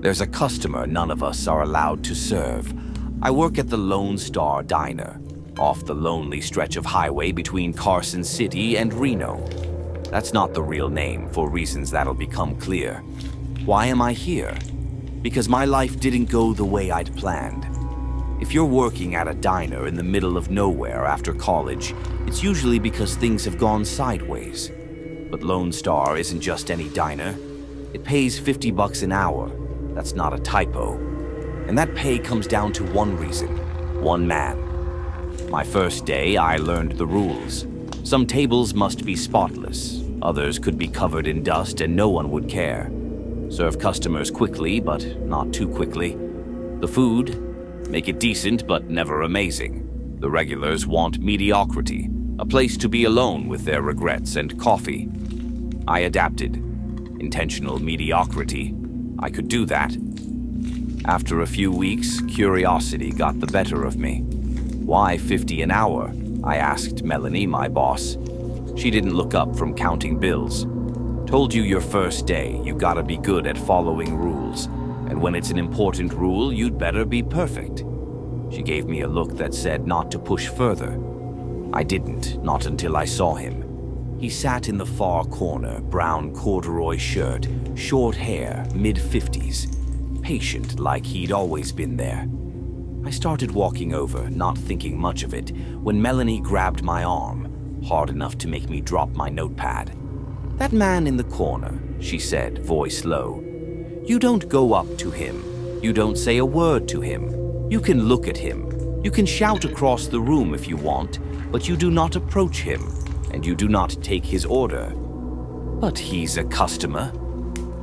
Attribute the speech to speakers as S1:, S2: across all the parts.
S1: There's a customer none of us are allowed to serve. I work at the Lone Star Diner, off the lonely stretch of highway between Carson City and Reno. That's not the real name, for reasons that'll become clear. Why am I here? Because my life didn't go the way I'd planned. If you're working at a diner in the middle of nowhere after college, it's usually because things have gone sideways. But Lone Star isn't just any diner. It pays $50 an hour. That's not a typo. And that pay comes down to one reason: one man. My first day, I learned the rules. Some tables must be spotless. Others could be covered in dust and no one would care. Serve customers quickly, but not too quickly. The food, make it decent but never amazing. The regulars want mediocrity, a place to be alone with their regrets and coffee. I adapted. Intentional mediocrity. I could do that. After a few weeks, curiosity got the better of me. Why 50 an hour? I asked Melanie, my boss. She didn't look up from counting bills. Told you your first day, you gotta be good at following rules. And when it's an important rule, you'd better be perfect. She gave me a look that said not to push further. I didn't, not until I saw him. He sat in the far corner, brown corduroy shirt, short hair, mid-50s. Patient, like he'd always been there. I started walking over, not thinking much of it, when Melanie grabbed my arm, hard enough to make me drop my notepad. "That man in the corner," she said, voice low. "You don't go up to him. You don't say a word to him. You can look at him. You can shout across the room if you want, but you do not approach him, and you do not take his order." "But he's a customer."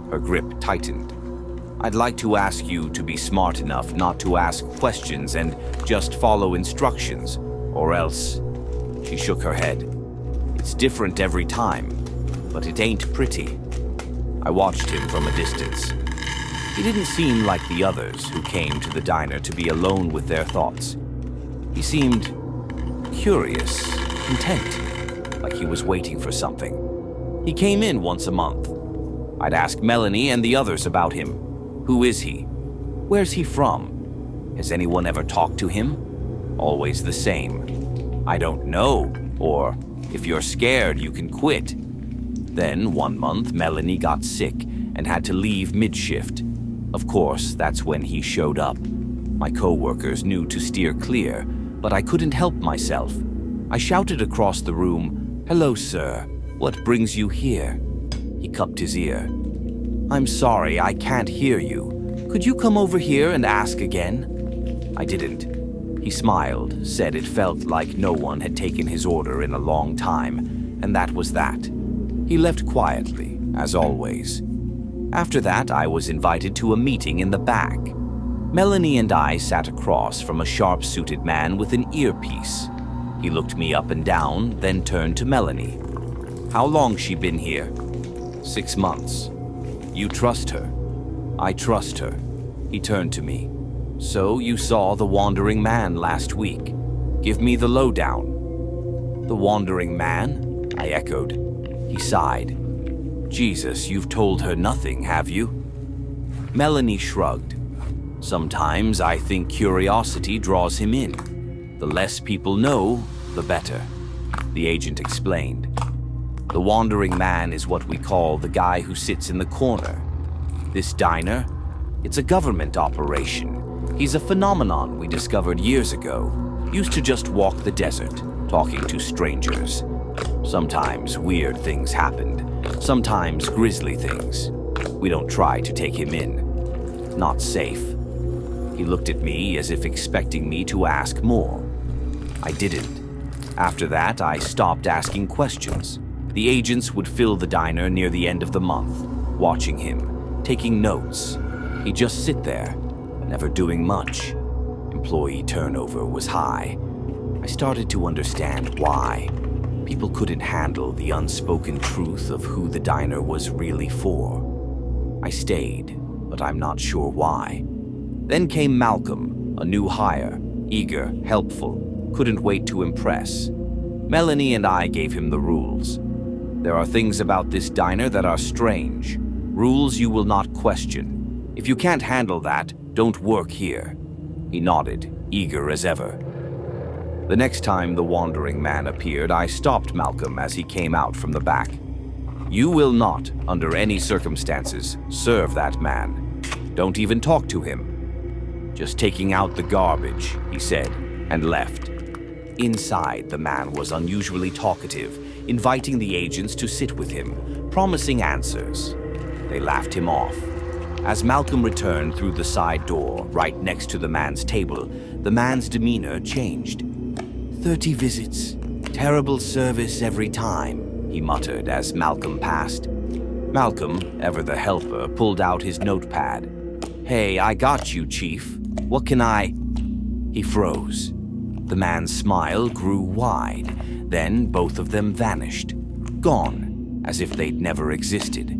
S1: Her grip tightened. "I'd like to ask you to be smart enough not to ask questions and just follow instructions, or else..." She shook her head. "It's different every time, but it ain't pretty." I watched him from a distance. He didn't seem like the others who came to the diner to be alone with their thoughts. He seemed curious, content, like he was waiting for something. He came in once a month. I'd ask Melanie and the others about him. Who is he? Where's he from? Has anyone ever talked to him? Always the same. "I don't know," or "If you're scared, you can quit." Then, one month, Melanie got sick and had to leave mid-shift. Of course, that's when he showed up. My co-workers knew to steer clear, but I couldn't help myself. I shouted across the room, "Hello, sir. What brings you here?" He cupped his ear. "I'm sorry, I can't hear you. Could you come over here and ask again?" I didn't. He smiled, said it felt like no one had taken his order in a long time, and that was that. He left quietly, as always. After that, I was invited to a meeting in the back. Melanie and I sat across from a sharp-suited man with an earpiece. He looked me up and down, then turned to Melanie. "How long she been here?" 6 months. "You trust her?" "I trust her." He turned to me. "So you saw the wandering man last week. Give me the lowdown." "The wandering man?" I echoed. He sighed. "Jesus, you've told her nothing, have you?" Melanie shrugged. "Sometimes I think curiosity draws him in. The less people know, the better," the agent explained. "The wandering man is what we call the guy who sits in the corner. This diner, it's a government operation. He's a phenomenon we discovered years ago. Used to just walk the desert, talking to strangers. Sometimes weird things happened, sometimes grisly things. We don't try to take him in. Not safe." He looked at me as if expecting me to ask more. I didn't. After that, I stopped asking questions. The agents would fill the diner near the end of the month, watching him, taking notes. He'd just sit there, never doing much. Employee turnover was high. I started to understand why. People couldn't handle the unspoken truth of who the diner was really for. I stayed, but I'm not sure why. Then came Malcolm, a new hire, eager, helpful, couldn't wait to impress. Melanie and I gave him the rules. There are things about this diner that are strange, rules you will not question. If you can't handle that, don't work here." He nodded, eager as ever. The next time the wandering man appeared, I stopped Malcolm as he came out from the back. "You will not, under any circumstances, serve that man. Don't even talk to him." "Just taking out the garbage," he said, and left. Inside, the man was unusually talkative, inviting the agents to sit with him, promising answers. They laughed him off. As Malcolm returned through the side door, right next to the man's table, the man's demeanor changed. 30 visits. Terrible service every time," he muttered as Malcolm passed. Malcolm, ever the helper, pulled out his notepad. "Hey, I got you, Chief. What can I—" He froze. The man's smile grew wide. Then both of them vanished, gone, as if they'd never existed.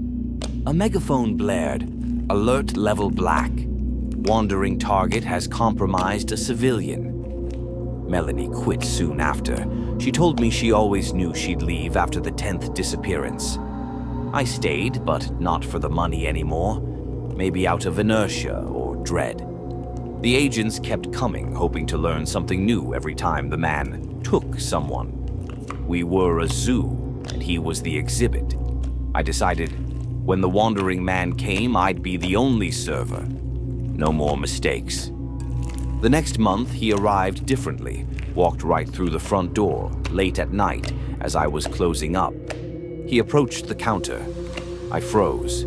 S1: A megaphone blared. "Alert level black. Wandering target has compromised a civilian." Melanie quit soon after. She told me she always knew she'd leave after the 10th disappearance. I stayed, but not for the money anymore. Maybe out of inertia or dread. The agents kept coming, hoping to learn something new every time the man took someone. We were a zoo, and he was the exhibit. I decided when the wandering man came, I'd be the only server. No more mistakes. The next month, he arrived differently, walked right through the front door, late at night, as I was closing up. He approached the counter. I froze.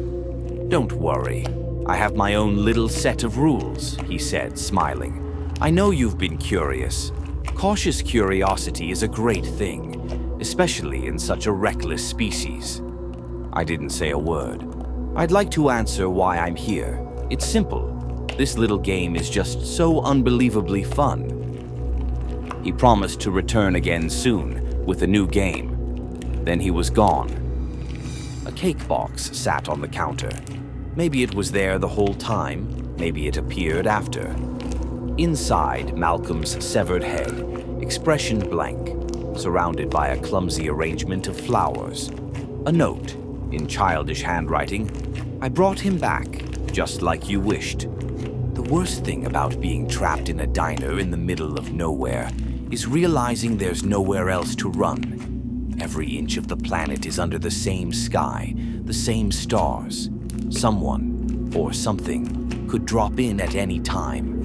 S1: "Don't worry. I have my own little set of rules," he said, smiling. "I know you've been curious. Cautious curiosity is a great thing, especially in such a reckless species." I didn't say a word. "I'd like to answer why I'm here. It's simple. This little game is just so unbelievably fun." He promised to return again soon with a new game. Then he was gone. A cake box sat on the counter. Maybe it was there the whole time, maybe it appeared after. Inside, Malcolm's severed head, expression blank, surrounded by a clumsy arrangement of flowers. A note, in childish handwriting. "I brought him back, just like you wished." The worst thing about being trapped in a diner in the middle of nowhere is realizing there's nowhere else to run. Every inch of the planet is under the same sky, the same stars. Someone, or something, could drop in at any time.